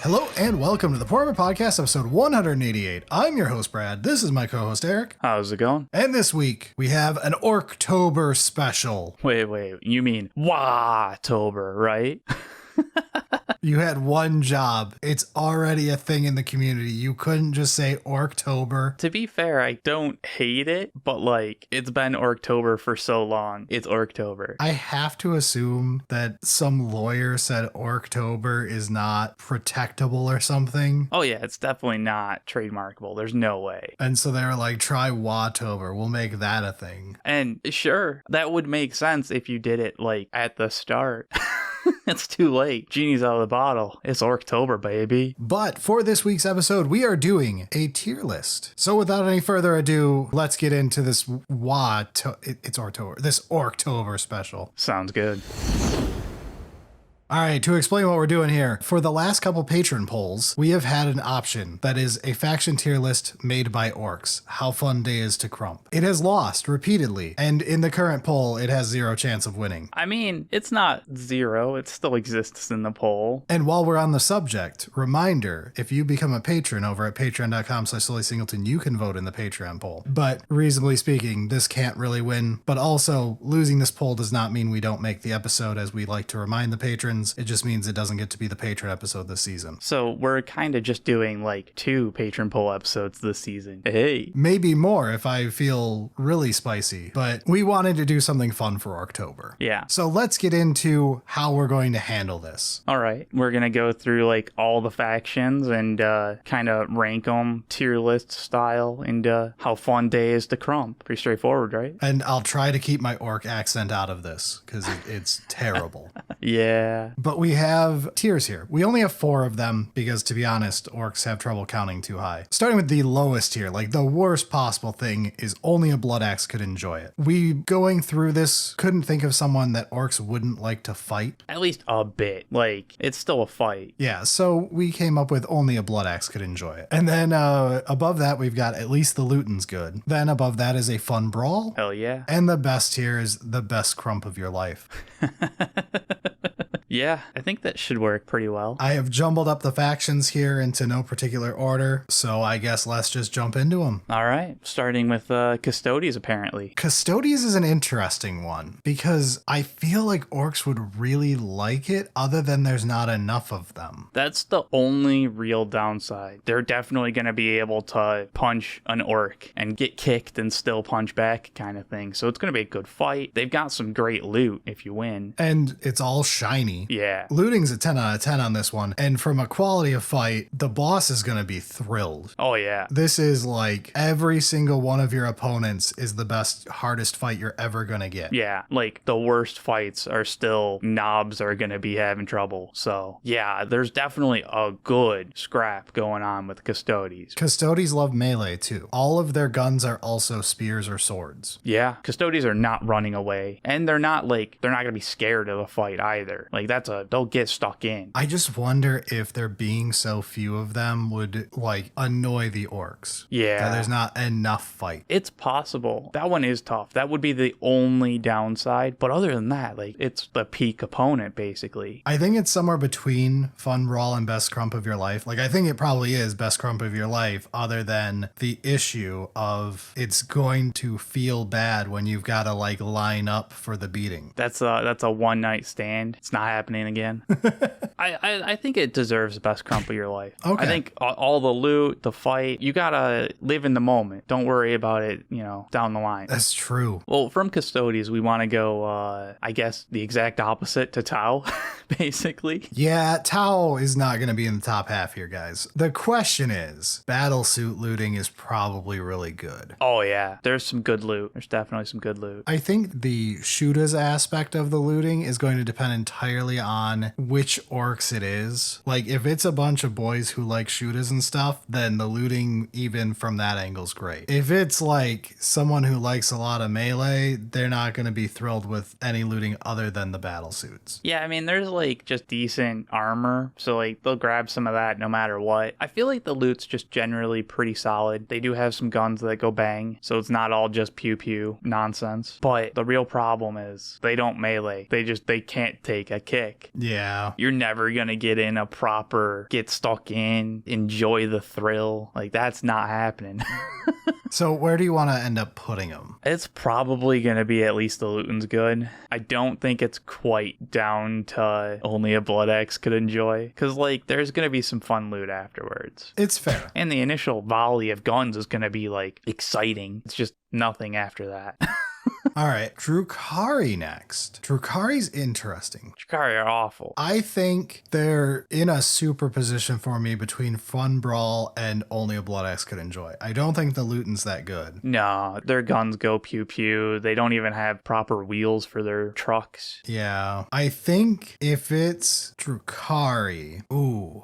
Hello and welcome to the Warhamma Podcast, episode 188. I'm your host, Brad. This is my co-host, Eric. How's it going? And this week, we have an Orktober special. Wait, you mean Wah-tober, right? You had one job. It's already a thing in the community. You couldn't just say Orktober. To be fair, I don't hate it, but it's been Orktober for so long. It's Orktober. I have to assume that some lawyer said Orktober is not protectable or something. Oh yeah, it's definitely not trademarkable. There's no way. And so they were like, try Wah-tober. We'll make that a thing. And sure, that would make sense if you did it at the start. It's too late. Genie's out of the bottle. It's Orktober, baby. But for this week's episode, we are doing a tier list. So without any further ado, let's get into this it's Orktober. This Orktober special. Sounds good. All right, to explain what we're doing here, for the last couple patron polls, we have had an option that is a faction tier list made by orcs. How fun day is to krump. It has lost repeatedly, and in the current poll, it has zero chance of winning. I mean, it's not zero. It still exists in the poll. And while we're on the subject, reminder, if you become a patron over at patreon.com/SullySingleton, you can vote in the Patreon poll. But reasonably speaking, this can't really win. But also, losing this poll does not mean we don't make the episode, as we like to remind the patrons. It just means it doesn't get to be the patron episode this season. So we're kind of just doing 2 patron poll episodes this season. Hey. Maybe more if I feel really spicy, but we wanted to do something fun for Orktober. Yeah. So let's get into how we're going to handle this. All right. We're going to go through all the factions and kind of rank them tier list style and how fun day is to krump. Pretty straightforward, right? And I'll try to keep my orc accent out of this because it's terrible. Yeah. But we have tiers here. We only have 4 of them because, to be honest, orcs have trouble counting too high. Starting with the lowest tier, the worst possible thing is only a blood axe could enjoy it. We, going through this, couldn't think of someone that orcs wouldn't like to fight. At least a bit. It's still a fight. Yeah, so we came up with only a blood axe could enjoy it. And then above that, we've got at least the Luton's good. Then above that is a fun brawl. Hell yeah. And the best tier is the best krump of your life. Yeah, I think that should work pretty well. I have jumbled up the factions here into no particular order, so I guess let's just jump into them. All right, starting with Custodes, apparently. Custodes is an interesting one, because I feel like orcs would really like it, other than there's not enough of them. That's the only real downside. They're definitely going to be able to punch an orc and get kicked and still punch back kind of thing, so it's going to be a good fight. They've got some great loot if you win. And it's all shiny. Yeah. Looting's a 10 out of 10 on this one. And from a quality of fight, the boss is going to be thrilled. Oh, yeah. This is every single one of your opponents is the best, hardest fight you're ever going to get. Yeah. The worst fights are still knobs are going to be having trouble. So, yeah, there's definitely a good scrap going on with Custodes. Custodes love melee, too. All of their guns are also spears or swords. Yeah. Custodes are not running away. And they're not going to be scared of a fight either. They'll get stuck in. I just wonder if there being so few of them would annoy the orcs. Yeah. That there's not enough fight. It's possible. That one is tough. That would be the only downside. But other than that, it's the peak opponent, basically. I think it's somewhere between fun brawl and best krump of your life. I think it probably is best krump of your life, other than the issue of it's going to feel bad when you've got to line up for the beating. That's a one night stand. It's not happening again. I think it deserves the best krump of your life. Okay. I think all the loot, the fight, you gotta live in the moment. Don't worry about it, down the line. That's true. Well, from Custodes, we want to go, I guess, the exact opposite to Tau, basically. Yeah, Tau is not going to be in the top half here, guys. The question is, battlesuit looting is probably really good. Oh, yeah. There's some good loot. There's definitely some good loot. I think the shooters aspect of the looting is going to depend entirely on which orcs it is. If it's a bunch of boys who like shooters and stuff, then the looting even from that angle is great. If it's someone who likes a lot of melee, they're not going to be thrilled with any looting other than the battle suits. Yeah, I mean, there's like just decent armor, so like they'll grab some of that no matter what. I feel like the loot's just generally pretty solid. They do have some guns that go bang, so it's not all just pew pew nonsense. But the real problem is they don't melee. They can't take a kick. Yeah. You're never gonna get in a proper get stuck in, enjoy the thrill. Like that's not happening. So where do you want to end up putting them? It's probably going to be at least the Luton's good. I don't think it's quite down to only a Blood Axe could enjoy. Because, like, there's going to be some fun loot afterwards. It's fair. And the initial volley of guns is going to be, like, exciting. It's just nothing after that. All right, Drukhari next. Drukhari's interesting. Drukhari are awful. I think they're in a super position for me between Fun Brawl and only a Blood Axe could enjoy. I don't think the Luton's that good. No, their guns go pew pew. They don't even have proper wheels for their trucks. Yeah, I think if it's Drukhari,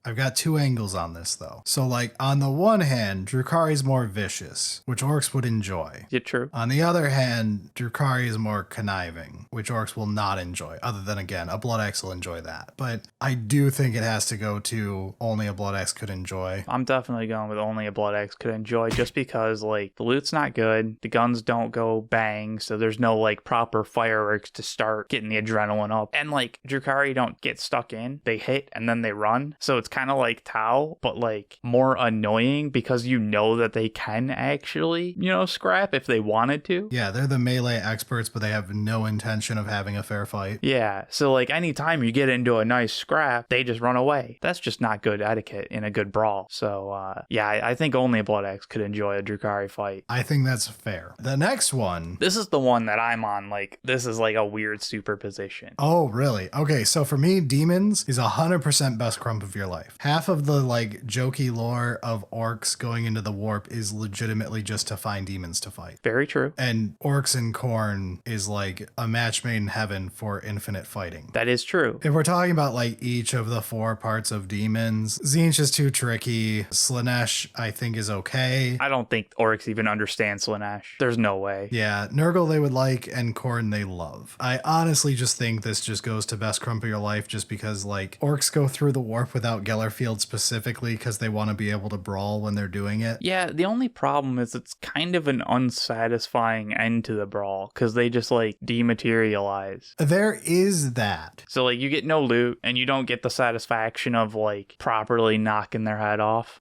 I've got two angles on this though. So like on the one hand, Drukhari's more vicious, which Orks would enjoy. Yeah, true. On the other hand, Drukhari is more conniving, which Orks will not enjoy, other than, again, a Blood Axe will enjoy that. But I do think it has to go to only a Blood Axe could enjoy. I'm definitely going with only a Blood Axe could enjoy, just because, like, the loot's not good, the guns don't go bang, so there's no, like, proper fireworks to start getting the adrenaline up. And, like, Drukhari don't get stuck in, they hit and then they run. So it's kind of like Tau, but, like, more annoying because you know that they can actually, scrap if they wanted to. Yeah, they're the melee experts, but they have no intention of having a fair fight. Yeah, so like anytime you get into a nice scrap, they just run away. That's just not good etiquette in a good brawl. So I think only a Blood Axe could enjoy a Drukhari fight. I think that's fair. The next one. This is the one that I'm on. Like, this is like a weird superposition. Oh, really? Okay, so for me, Demons is 100% best krump of your life. Half of the like jokey lore of Orks going into the warp is legitimately just to find demons to fight. Very true. And Orks and Khorne is like a match made in heaven for infinite fighting. That is true. If we're talking about like each of the 4 parts of Demons, Tzeentch is too tricky. Slaanesh, I think, is okay. I don't think Orks even understand Slaanesh. There's no way. Yeah, Nurgle they would like, and Khorne they love. I honestly just think this just goes to best krump of your life just because like Orks go through the warp without Gellerfield specifically because they want to be able to brawl when they're doing it. Yeah, the only problem is it's kind of an unsatisfying end to the brawl because they just like dematerialize. There is that. So like you get no loot and you don't get the satisfaction of like properly knocking their head off.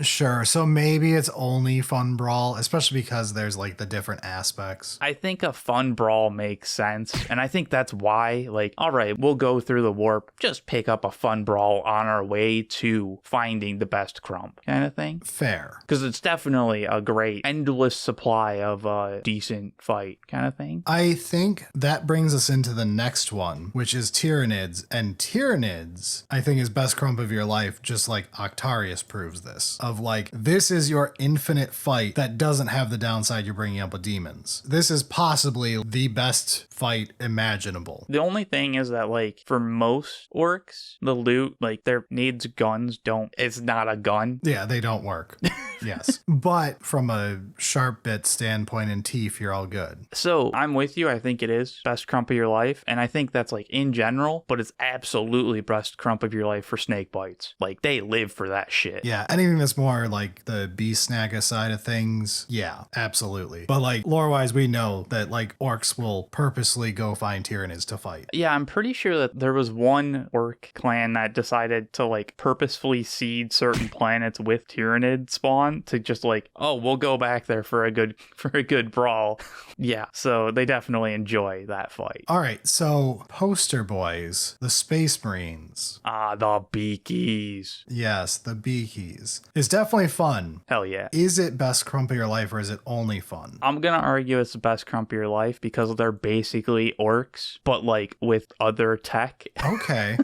Sure, so maybe it's only Fun Brawl, especially because there's like the different aspects. I think a Fun Brawl makes sense, and I think that's why, like, all right, we'll go through the warp, just pick up a Fun Brawl on our way to finding the best krump kind of thing. Fair. Because it's definitely a great endless supply of a decent fight kind of thing. I think that brings us into the next one, which is Tyranids, and Tyranids, I think, is best krump of your life, just like Octarius proves this. Of like, this is your infinite fight that doesn't have the downside you're bringing up with demons. This is possibly the best fight imaginable. The only thing is that, like, for most orcs, the loot, like, their needs guns it's not a gun. Yeah, they don't work. Yes. But from a sharp bit standpoint and teeth, you're all good. So I'm with you. I think it is best krump of your life. And I think that's like in general, but it's absolutely best krump of your life for snake bites. Like they live for that shit. Yeah, anything that's more like the beast snagga side of things, yeah, absolutely. But like lore-wise, we know that like Orks will purposely go find Tyranids to fight. Yeah, I'm pretty sure that there was one orc clan that decided to like purposefully seed certain planets with Tyranid spawn to just like, oh, we'll go back there for a good brawl. Yeah, so they definitely enjoy that fight. All right, so poster boys, the Space Marines. Ah, the beakies. Yes, the beakies. It's definitely fun. Hell yeah. Is it best krump of your life or is it only fun? I'm gonna argue it's the best krump of your life because they're basically orcs, but like with other tech. Okay.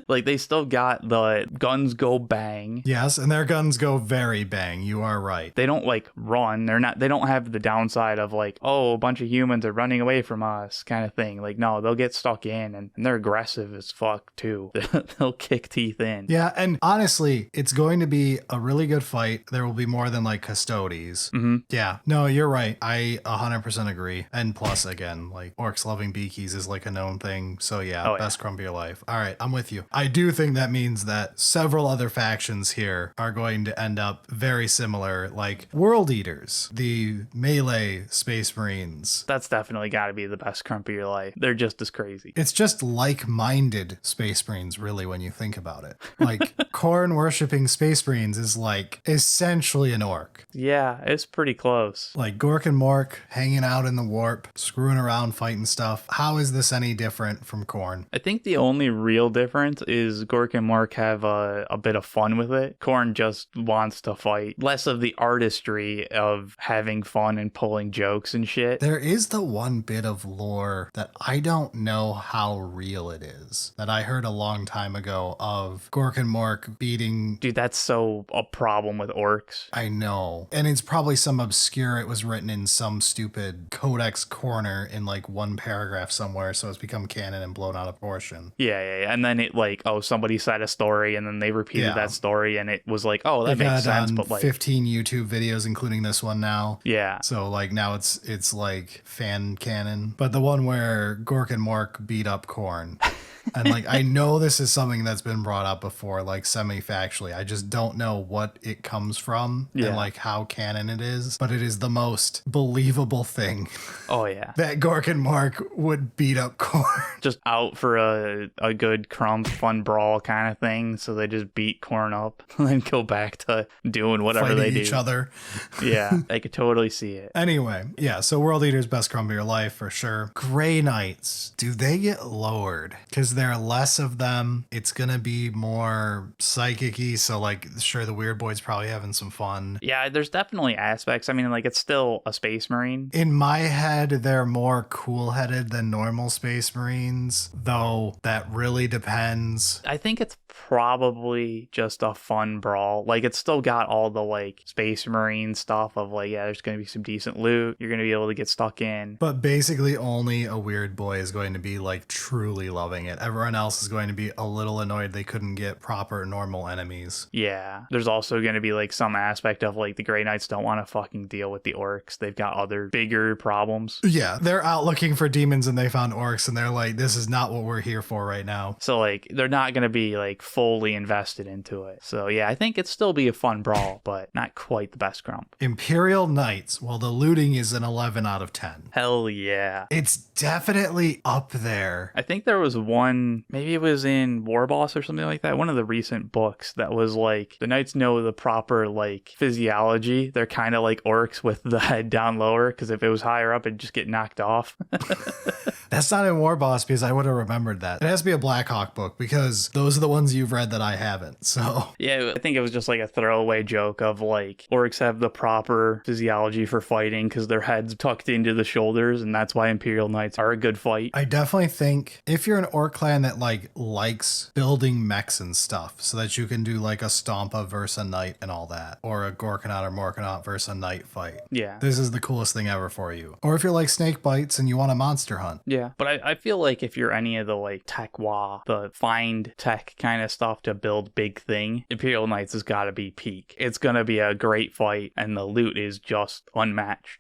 Like, they still got the guns go bang. Yes, and their guns go very bang. You are right. They don't like run. They don't have the downside of like, oh, a bunch of humans are running away from us kind of thing. Like, no, they'll get stuck in, and they're aggressive as fuck too. They'll kick teeth in. Yeah, and honestly, it's going to be a really good fight. There will be more than like Custodes. Mm-hmm. Yeah, no, you're right. I 100% agree. And plus, again, like orcs loving beakies is like a known thing. So yeah, best crump of your life. All right, I'm with you. I do think that means that several other factions here are going to end up very similar, like World Eaters, the melee Space Marines. That's definitely got to be the best crump of your life. They're just as crazy. It's just like-minded Space Marines, really, when you think about it. Like, Khorne worshipping Space Marines is like essentially an orc. Yeah, it's pretty close. Like Gork and Mork hanging out in the warp, screwing around, fighting stuff. How is this any different from Khorne? I think the only real difference is Gork and Mork have a bit of fun with it. Khorne just wants to fight. Less of the artistry of having fun and pulling jokes and shit. There is the one bit of lore that I don't know how real it is, that I heard a long time ago of Gork and Mork beating... Dude, that's so a problem with orcs. I know. And it's probably some obscure, it was written in some stupid codex corner in like one paragraph somewhere, so it's become canon and blown out of proportion. Yeah. And then it like, oh, somebody said a story and then they repeated that story and it was like, oh, that makes sense. But like 15 YouTube videos, including this one now. Yeah. So like now it's like fan canon. But the one where Gork and Mork beat up Khorne. And like, I know this is something that's been brought up before, like semi-factually. I just don't know what it comes from and like how canon it is. But it is the most believable thing. Oh, yeah. That Gork and Mork would beat up Khorne. Just out for a good krump, fun brawl kind of thing. So they just beat Khorne up and then go back to doing whatever Fighting they do. each other. Yeah, I could totally see it. Anyway, yeah, so World Eater's best crump of your life for sure. Grey Knights, do they get lowered? Because there are less of them. It's gonna be more psychic-y, so like, sure, the Weird Boy's probably having some fun. Yeah, there's definitely aspects. I mean, like, it's still a Space Marine. In my head, they're more cool-headed than normal Space Marines, though that really depends. I think it's probably just a fun brawl. Like, it's still got all the like Space Marine stuff of like, yeah, there's gonna be some decent loot. You're gonna be able to get stuck in. But basically only a Weird Boy is going to be like truly loving it. Everyone else is going to be a little annoyed they couldn't get proper normal enemies. Yeah. There's also going to be like some aspect of like the Grey Knights don't want to fucking deal with the orcs. They've got other bigger problems. Yeah, they're out looking for demons and they found orcs and they're like, this is not what we're here for right now. So like they're not going to be like fully invested into it. So yeah, I think it'd still be a fun brawl, but not quite the best crump. Imperial Knights, well, the looting is an 11 out of 10. Hell yeah. It's definitely up there. I think there was one, maybe it was in War Boss or something like that, one of the recent books that was like, the Knights know the proper like physiology. They're kind of like orcs with the head down lower, because if it was higher up, it'd just get knocked off. That's not in War Boss, because I would have remembered that. It has to be a Blackhawk book, because those are the ones you've read that I haven't, so. Yeah, I think it was just like a throwaway joke of like, orcs have the proper physiology for fighting because their head's tucked into the shoulders, and that's why Imperial Knights are a good fight. I definitely think if you're an orc clan that like likes building mechs and stuff so that you can do like a Stompa versus a knight and all that, or a Gorkanaut or Morkanaut versus a knight fight. Yeah. This is the coolest thing ever for you. Or if you're like snake bites and you want a monster hunt. Yeah, but I feel like if you're any of the like tech the find tech kind of stuff to build big thing, Imperial Knights has got to be peak. It's going to be a great fight and the loot is just unmatched.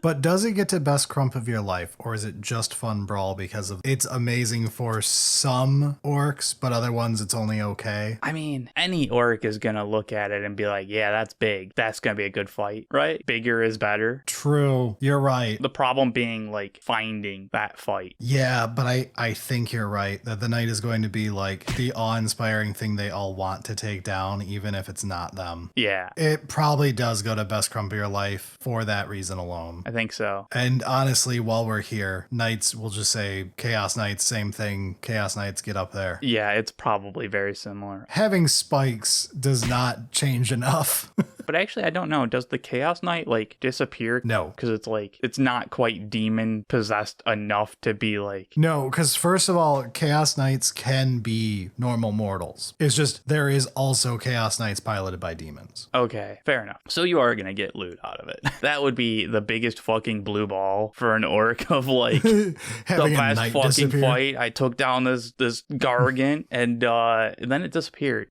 But does it get to best crump of your life, or is it just fun brawl because of it's amazing for some orcs, but other ones it's only okay? I mean, any orc is going to look at it and be like, yeah, that's big. That's going to be a good fight, right? Bigger is better. True. You're right. The problem being like finding that fight. Yeah, but I think you're right that the knight is going to be like the awe-inspiring thing they all want to take down, even if it's not them. Yeah. It probably does go to best crump of your life for that reason alone. I think so. And honestly, while we're here, Knights, we'll just say Chaos Knights, same thing. Chaos Knights get up there. Yeah, it's probably very similar. Having spikes does not change enough. But actually, I don't know. Does the Chaos Knight, like, disappear? No. Because it's, like, it's not quite demon-possessed enough to be, like... No, because first of all, Chaos Knights can be normal mortals. It's just there is also Chaos Knights piloted by demons. Okay, fair enough. So you are going to get loot out of it. That would be the biggest fucking blue ball for an orc of, like, the best fucking disappear. fight. I took down this Gargant, and then it disappeared.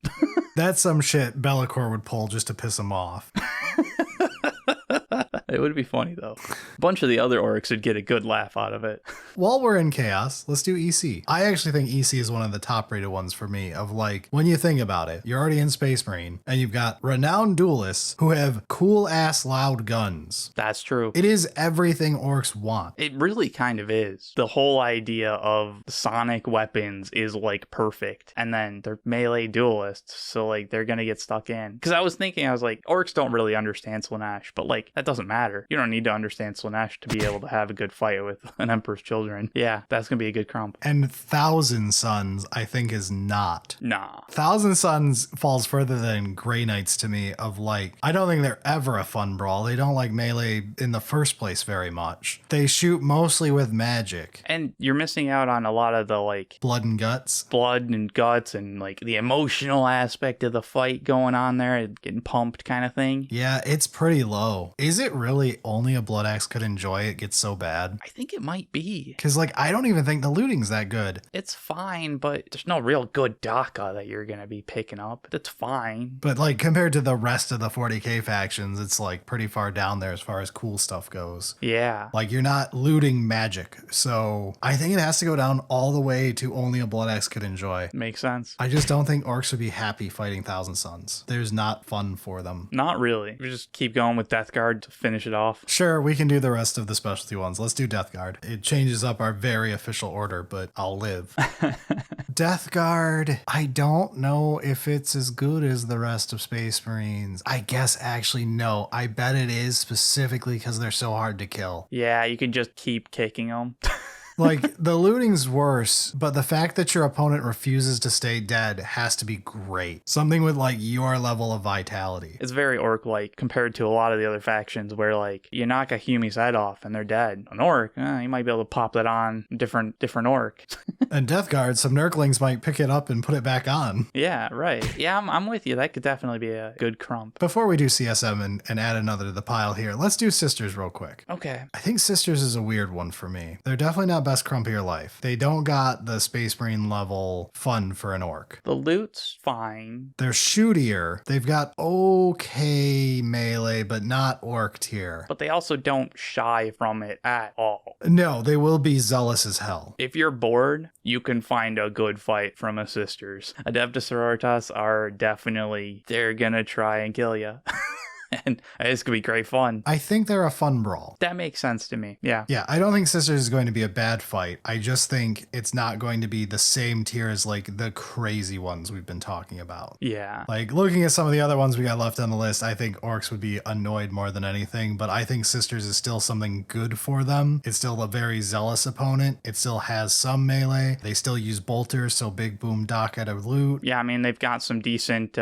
That's some shit Be'lakor would pull just to piss him off. It would be funny, though. A bunch of the other orcs would get a good laugh out of it. While we're in Chaos, let's do EC. I actually think EC is one of the top rated ones for me of like, when you think about it, you're already in Space Marine and you've got renowned duelists who have cool ass loud guns. That's true. It is everything orcs want. It really kind of is. The whole idea of sonic weapons is like perfect. And then they're melee duelists, so like they're gonna get stuck in. Because I was like, orcs don't really understand Slaanesh, but like that doesn't matter. You don't need to understand Slaanesh to be able to have a good fight with an Emperor's Children. Yeah, that's gonna be a good krump. And Thousand Suns, I think, is not. Nah. Thousand Suns falls further than Grey Knights to me of like, I don't think they're ever a fun brawl. They don't like melee in the first place very much. They shoot mostly with magic. And you're missing out on a lot of the like Blood and guts. Blood and guts and like the emotional aspect of the fight going on there, getting pumped kind of thing. Yeah, it's pretty low. Is it really only a Blood Axe could enjoy it gets so bad? I think it might be. Because like, I don't even think the looting's that good. It's fine, but there's no real good DACA that you're going to be picking up. That's fine. But like, compared to the rest of the 40k factions, it's like pretty far down there as far as cool stuff goes. Yeah. Like, you're not looting magic. So I think it has to go down all the way to only a Blood Axe could enjoy. Makes sense. I just don't think orcs would be happy fighting Thousand Suns. There's not fun for them. Not really. We just keep going with Death Guard to finish it off. Sure, we can do the rest of the specialty ones. Let's do Death Guard. It changes up our very official order, but I'll live. Death Guard, I don't know if it's as good as the rest of Space Marines. I guess actually no. I bet it is, specifically because they're so hard to kill. Yeah, you can just keep kicking them. Like, the looting's worse, but the fact that your opponent refuses to stay dead has to be great. Something with, like, your level of vitality. It's very orc-like compared to a lot of the other factions where, like, you knock a Humi's head off and they're dead. An orc, you might be able to pop that on different orc. And Death Guard, some Nurglings might pick it up and put it back on. Yeah, right. Yeah, I'm with you. That could definitely be a good krump. Before we do CSM and add another to the pile here, let's do Sisters real quick. Okay. I think Sisters is a weird one for me. They're definitely not best krump of your life. They don't got the Space Marine level fun for an orc. The loot's fine. They're shootier. They've got okay melee, but not orc tier. But they also don't shy from it at all. No, they will be zealous as hell. If you're bored, you can find a good fight from a Sisters. Adepta Sororitas are definitely, they're gonna try and kill you. And it's gonna be great fun. I think they're a fun brawl. That makes sense to me. Yeah. Yeah, I don't think Sisters is going to be a bad fight. I just think it's not going to be the same tier as like the crazy ones we've been talking about. Yeah. Like, looking at some of the other ones we got left on the list, I think orcs would be annoyed more than anything, but I think Sisters is still something good for them. It's still a very zealous opponent. It still has some melee. They still use bolters, so big boom dock out of loot. Yeah, I mean, they've got some decent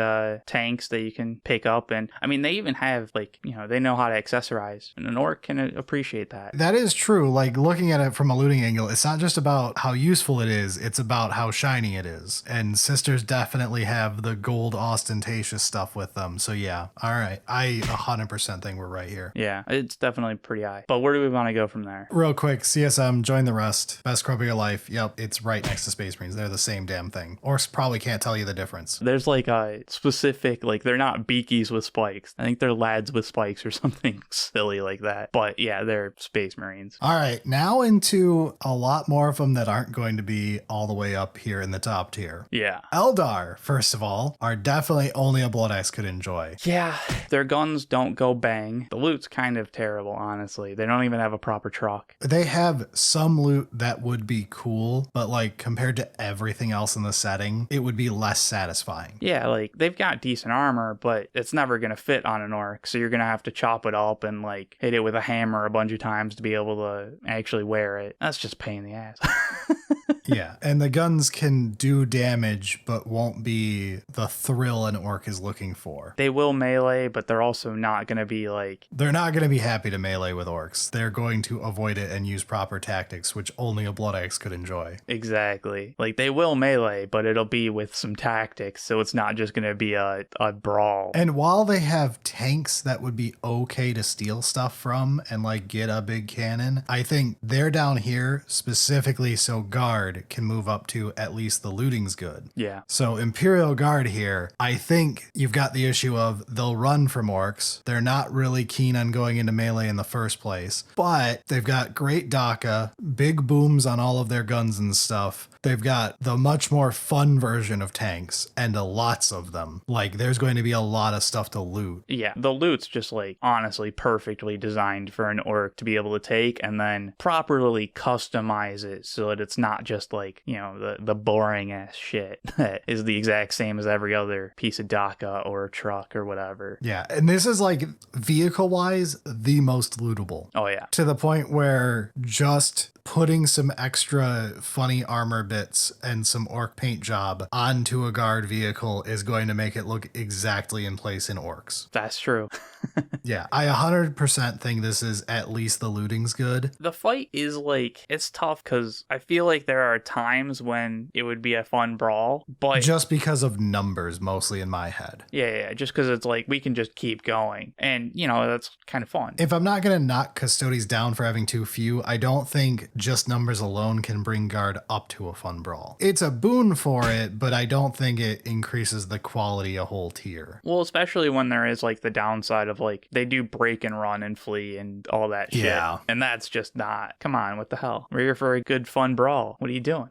tanks that you can pick up, and I mean, they even have, like, you know, they know how to accessorize, and an orc can appreciate that. That is true. Like, looking at it from a looting angle, it's not just about how useful it is, it's about how shiny it is. And Sisters definitely have the gold ostentatious stuff with them. So yeah, all right. I 100% think we're right here. Yeah, it's definitely pretty high. But where do we want to go from there? Real quick, CSM, join the rest. Best krump of your life. Yep, it's right next to Space Marines. They're the same damn thing. Orcs probably can't tell you the difference. There's like a specific, like, they're not beakies with spikes. I think they're lads with spikes or something silly like that. But yeah, they're Space Marines. All right, now into a lot more of them that aren't going to be all the way up here in the top tier. Yeah. Eldar, first of all, are definitely only a Blood Axe could enjoy. Yeah, their guns don't go bang. The loot's kind of terrible, honestly. They don't even have a proper truck. They have some loot that would be cool, but like compared to everything else in the setting, it would be less satisfying. Yeah, like, they've got decent armor, but it's never going to fit on an orc, so you're going to have to chop it up and, like, hit it with a hammer a bunch of times to be able to actually wear it. That's just a pain in the ass. Yeah, and the guns can do damage, but won't be the thrill an orc is looking for. They will melee, but they're also not going to be like... They're not going to be happy to melee with orcs. They're going to avoid it and use proper tactics, which only a blood axe could enjoy. Exactly. Like, they will melee, but it'll be with some tactics, so it's not just going to be a brawl. And while they have tanks that would be okay to steal stuff from and like get a big cannon, I think they're down here specifically so guard can move up to at least the looting's good. Yeah. So Imperial Guard here, I think you've got the issue of they'll run from orcs. They're not really keen on going into melee in the first place, but they've got great DACA, big booms on all of their guns and stuff. They've got the much more fun version of tanks and lots of them. Like, there's going to be a lot of stuff to loot. Yeah, the loot's just like honestly perfectly designed for an orc to be able to take and then properly customize it so that it's not just like, you know, the boring ass shit that is the exact same as every other piece of DACA or truck or whatever. Yeah, and this is like vehicle-wise the most lootable. Oh yeah. To the point where just putting some extra funny armor bits and some orc paint job onto a guard vehicle is going to make it look exactly in place in orcs. That's true. Yeah, I 100% think this is at least the looting's good. The fight is like, it's tough because I feel like there are times when it would be a fun brawl, but Just because of numbers, mostly in my head. yeah, just because it's like we can just keep going and, you know, that's kind of fun. If I'm not going to knock Custodes down for having too few, I don't think just numbers alone can bring guard up to a fun brawl. It's a boon for it, but I don't think it increases the quality a whole tier. Well, especially when there is like the downside of like they do break and run and flee and all that shit. Yeah. And that's just not, come on, what the hell? We're here for a good fun brawl. What are you doing?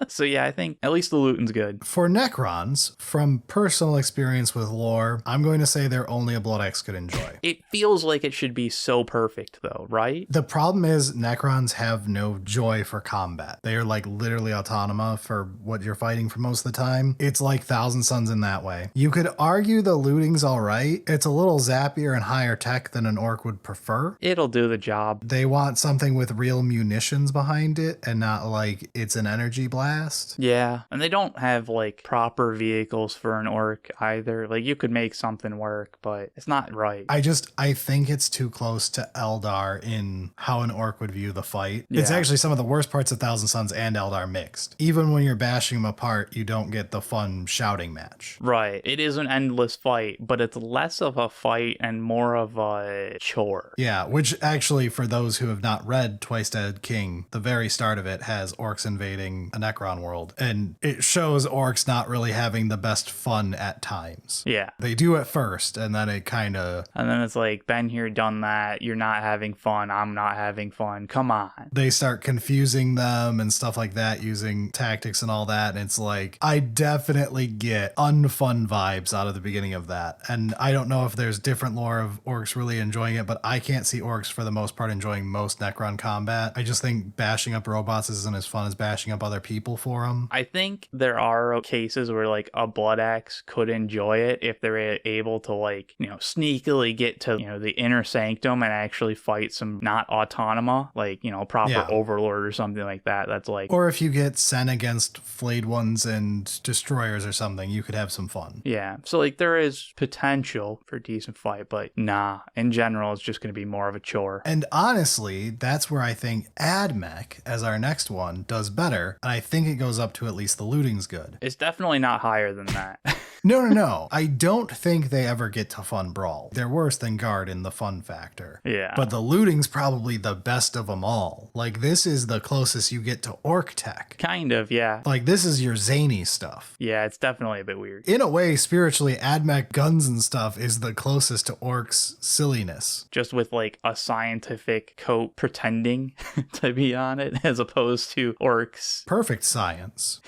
So yeah, I think at least the looting's good. For Necrons, from personal experience with lore, I'm going to say they're only a Blood Axe could enjoy. It feels like it should be so perfect though, right? The problem is Necrons have no joy for combat. They are like literally autonoma for what you're fighting for most of the time. It's like Thousand Suns in that way. You could argue the looting's all right. It's a little zappier and higher tech than an orc would prefer. It'll do the job. They want something with real munitions behind it and not like it's an energy blast. Yeah, and they don't have like proper vehicles for an orc either. Like you could make something work, but it's not right. I think it's too close to Eldar in how an orc would view the fight. It's Yeah. actually some of the worst parts of Thousand Suns and Eldar mixed. Even when you're bashing them apart, you don't get the fun shouting match. Right. It is an endless fight, but it's less of a fight and more of a chore. Yeah, which actually, for those who have not read Twice Dead King, the very start of it has orcs invading a Necron world, and it shows orcs not really having the best fun at times. Yeah. They do at first, and then it kind of... And then it's like, been here, done that. You're not having fun. I'm not having fun. Come on. They start confusing them and stuff like that using tactics and all that. And it's like, I definitely get unfun vibes out of the beginning of that. And I don't know if there's different lore of orcs really enjoying it, but I can't see orcs for the most part enjoying most Necron combat. I just think bashing up robots isn't as fun as bashing up other people for them. I think there are cases where like a blood axe could enjoy it if they're able to like, you know, sneakily get to, you know, the inner sanctum and actually fight some not autonoma, like, you know, proper Yeah. overlord or something like that. That's like, Or if you get sent against flayed ones and destroyers or something, you could have some fun. yeah. So like there is potential for a decent fight, but nah, in general, it's just going to be more of a chore. And honestly, that's where I think Admech, as our next one, does better. And I think it goes up to at least the looting's good. It's definitely not higher than that. No. I don't think they ever get to fun brawl. They're worse than guard in the fun factor. Yeah. But the looting's probably the best of them all. Like, this is the closest you get to orc tech. Kind of, yeah. Like, this is your zany stuff. Yeah, it's definitely a bit weird. In a way, spiritually, Admech guns and stuff is the closest to orcs' silliness. Just with like a scientific coat pretending to be on it as opposed to orcs. Perfect science.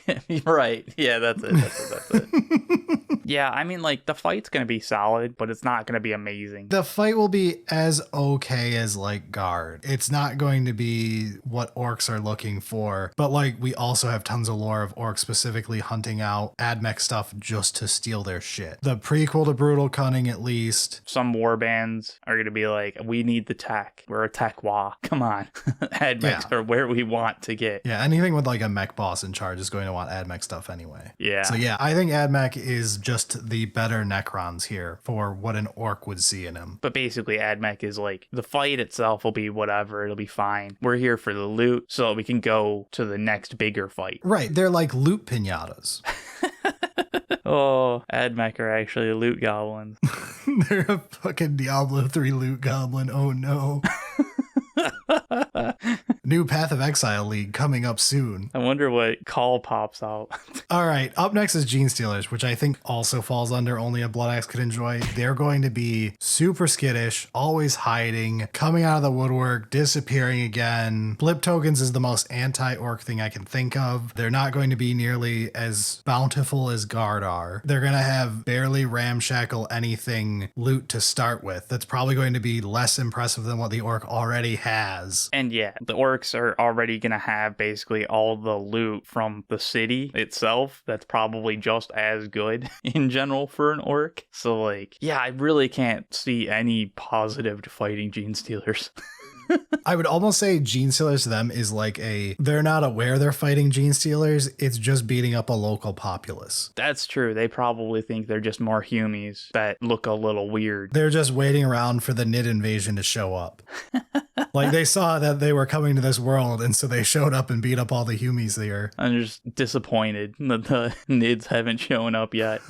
Right. Yeah, that's it. Yeah, I mean, like, the fight's going to be solid, but it's not going to be amazing. The fight will be as okay as like Guard. It's not going to be what orcs are looking for, but like we also have tons of lore of orcs specifically hunting out AdMech stuff just to steal their shit. The prequel to Brutal Cunning, at least. Some war bands are going to be like, we need the tech. We're a tech wa. Come on. AdMechs are where we want to get. Yeah, anything with like a mech boss in charge is going to want AdMech stuff anyway. Yeah. So yeah, I think AdMech is just the better Necrons here for what an orc would see in him. But basically, AdMech is like, the fight itself will be whatever. It'll be fine. We're here for the loot so that we can go to the next bigger fight. Right, they're like loot pinatas. Oh, AdMech are actually loot goblins. They're a fucking Diablo 3 loot goblin. Oh no. New Path of Exile League coming up soon. I wonder what call pops out. All right, up next is Genestealers, which I think also falls under only a Blood Axe could enjoy. They're going to be super skittish, always hiding, coming out of the woodwork, disappearing again. Blip tokens is the most anti-orc thing I can think of. They're not going to be nearly as bountiful as Guard are. They're going to have barely ramshackle anything loot to start with. That's probably going to be less impressive than what the orc already has. And yeah, the orcs are already going to have basically all the loot from the city itself. That's probably just as good in general for an orc. So like, yeah, I really can't see any positive to fighting Genestealers. I would almost say Genestealers to them is like they're not aware they're fighting Genestealers. It's just beating up a local populace. That's true. They probably think they're just more humies that look a little weird. They're just waiting around for the Nid invasion to show up. Like they saw that they were coming to this world, and so they showed up and beat up all the humies there. I'm just disappointed that the Nids haven't shown up yet.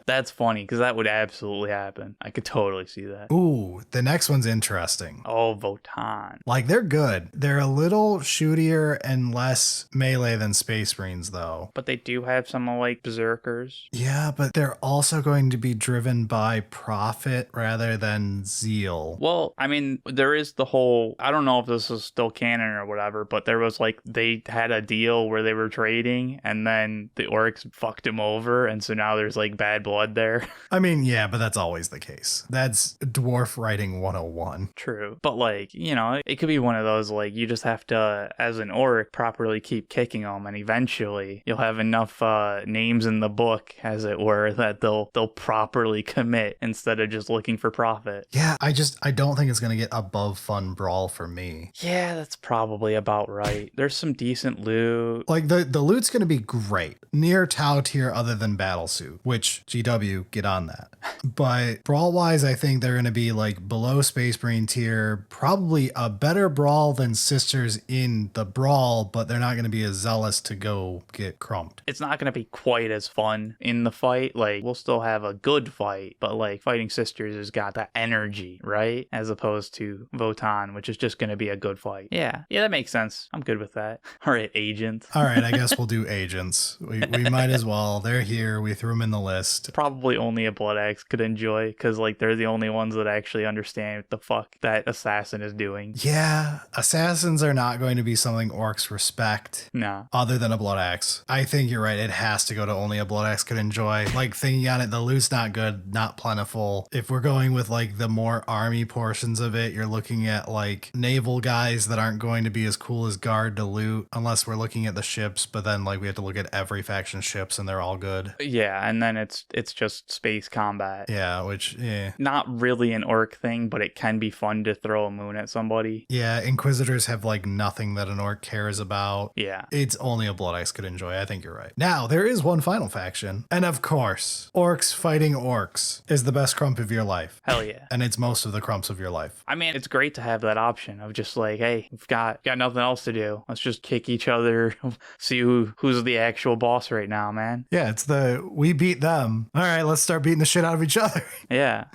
That's funny, because that would absolutely happen. I could totally see that. Ooh, the next one's interesting. Oh, Votann. Like, they're good. They're a little shootier and less melee than Space Marines, though. But they do have some, like, Berserkers. Yeah, but they're also going to be driven by profit rather than zeal. Well, I mean, there is the whole, I don't know if this is still canon or whatever, but there was, like, they had a deal where they were trading, and then the orcs fucked him over, and so now there's, like, bad blood there. I mean, yeah, but that's always the case. That's dwarf writing 101. True. But, like, you know, it could be one of those, like, you just have to, as an orc, properly keep kicking them, and eventually you'll have enough names in the book, as it were, that they'll properly commit instead of just looking for profit. Yeah, I don't think it's going to get above fun brawl for me. Yeah, that's probably about right. There's some decent loot. Like, the loot's going to be great. Near Tau tier other than Battlesuit, which GW, get on that. But brawl-wise, I think they're going to be, like, below Space Marine tier, probably a better brawl than Sisters in the brawl, but they're not going to be as zealous to go get crumped. It's not going to be quite as fun in the fight. Like, we'll still have a good fight, but, like, fighting Sisters has got that energy, right? As opposed to Votann, which is just going to be a good fight. Yeah, that makes sense. I'm good with that. All right, Agents. All right, I guess we'll do Agents. We might as well. They're here. We threw them in the list. Probably only a Blood Axe could enjoy, because, like, they're the only ones that actually understand what the fuck that assassin is doing. Yeah, assassins are not going to be something orcs respect. No. Other than a Blood Axe. I think you're right. It has to go to only a Blood Axe could enjoy. Like, thinking on it, the loot's not good, not plentiful. If we're going with, like, the more army portions of it, you're looking at, like, naval guys that aren't going to be as cool as Guard to loot, unless we're looking at the ships, but then, like, we have to look at every faction ships, and they're all good. Yeah, and then it's just space combat. Yeah, which, Not really an orc thing, but it can be fun to throw a moon at somebody. Yeah, Inquisitors have, like, nothing that an orc cares about. Yeah. It's only a Blood Axe could enjoy. I think you're right. Now, there is one final faction. And of course, orcs fighting orcs is the best krump of your life. Hell yeah. And it's most of the krumps of your life. I mean, it's great to have that option of just like, hey, we've got nothing else to do. Let's just kick each other, see who's the actual boss right now, man. Yeah, it's we beat them. All right, let's start beating the shit out of each other. Yeah.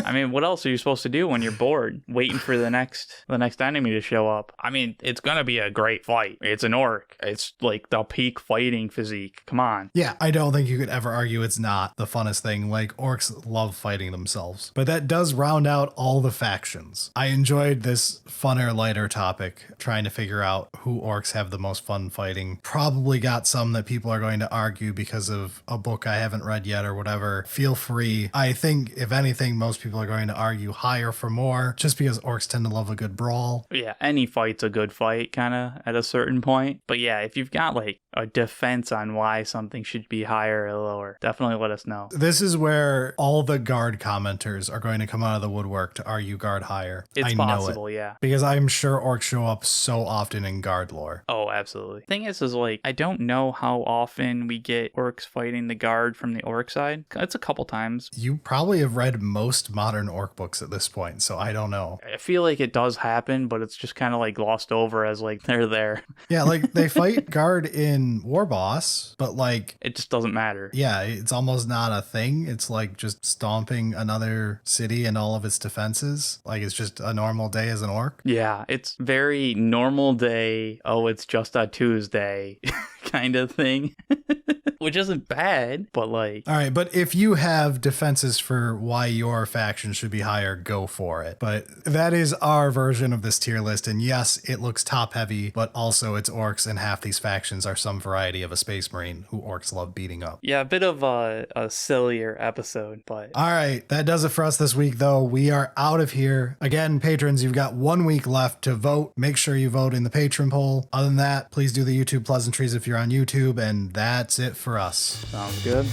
I mean, what else are you supposed to do when you're bored, waiting for the next enemy to show up? I mean, it's gonna be a great fight. It's an orc. It's like the peak fighting physique. Come on. Yeah, I don't think you could ever argue it's not the funnest thing. Like, orcs love fighting themselves. But that does round out all the factions. I enjoyed this funner, lighter topic, trying to figure out who orcs have the most fun fighting. Probably got some that people are going to argue because of a book I haven't read yet or whatever. Feel free. I think, if anything, most people are going to argue higher for more, just because orcs tend to love a good brawl. Yeah, any fight's a good fight, kind of, at a certain point. But yeah, if you've got like a defense on why something should be higher or lower, definitely let us know. This is where all the guard commenters are going to come out of the woodwork to argue guard higher. It's I possible, know it. yeah. Because I'm sure orcs show up so often in guard lore. Oh, absolutely. Thing is like, I don't know how often we get orcs fighting the guard from the orc side. It's a couple times. You probably have read most modern orc books at this point, so I don't know. I feel like it does happen, but it's just kind of like glossed over as like they're there. Yeah, like they fight guard in War Boss, but like it just doesn't matter. Yeah, it's almost not a thing. It's like just stomping another city and all of its defenses. Like it's just a normal day as an orc. Yeah, it's very normal day. Oh, it's just a Tuesday kind of thing. Which isn't bad, but like... All right, but if you have defenses for why your faction should be higher, go for it. But that is our version of this tier list. And yes, it looks top heavy, but also it's orcs, and half these factions are some variety of a space marine who orcs love beating up. Yeah, a bit of a sillier episode, but... All right, that does it for us this week, though. We are out of here. Again, patrons, you've got 1 week left to vote. Make sure you vote in the patron poll. Other than that, please do the YouTube pleasantries if you're on YouTube, and that's it for us. Sounds good.